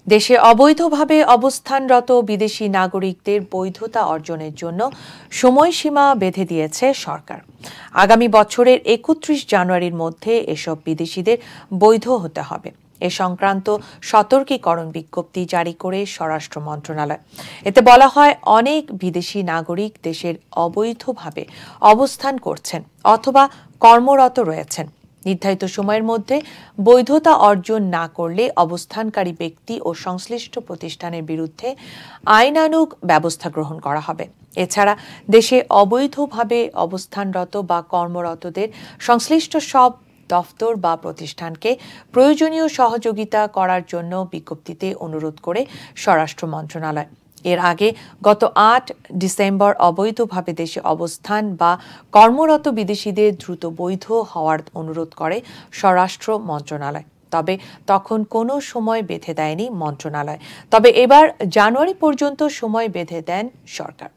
দেশে অবৈধভাবে অবস্থানরত বিদেশি নাগরিকদের বৈধতা অর্জনের জন্য সময়সীমা বেঁধে দিয়েছে সরকার। আগামী বছরের ৩১ জানুয়ারির মধ্যে এসব বিদেশিদের বৈধ হতে হবে। এ সংক্রান্ত সতর্কীকরণ বিজ্ঞপ্তি জারি করে স্বরাষ্ট্র মন্ত্রণালয়। এতে বলা হয়, অনেক বিদেশি নাগরিক দেশের অবৈধভাবে অবস্থান করছেন অথবা কর্মরত রয়েছেন। নির্ধারিত সময়ের মধ্যে বৈধতা অর্জন না করলে অবস্থানকারী ব্যক্তি ও সংশ্লিষ্ট প্রতিষ্ঠানের বিরুদ্ধে আইনানুগ ব্যবস্থা গ্রহণ করা হবে। এছাড়া দেশে অবৈধভাবে অবস্থানরত বা কর্মরতদের সংশ্লিষ্ট সব দফতর বা প্রতিষ্ঠানকে প্রয়োজনীয় সহযোগিতা করার জন্য বিজ্ঞপ্তিতে অনুরোধ করে স্বরাষ্ট্র মন্ত্রণালয়। এর আগে গত ৮ ডিসেম্বর অবৈধভাবে দেশে অবস্থান বা কর্মরত বিদেশিদের দ্রুত বৈধ হওয়ার অনুরোধ করে স্বরাষ্ট্র মন্ত্রণালয়। তবে তখন কোনো সময় বেঁধে দেয়নি মন্ত্রণালয়। তবে এবার জানুয়ারি পর্যন্ত সময় বেঁধে দেন সরকার।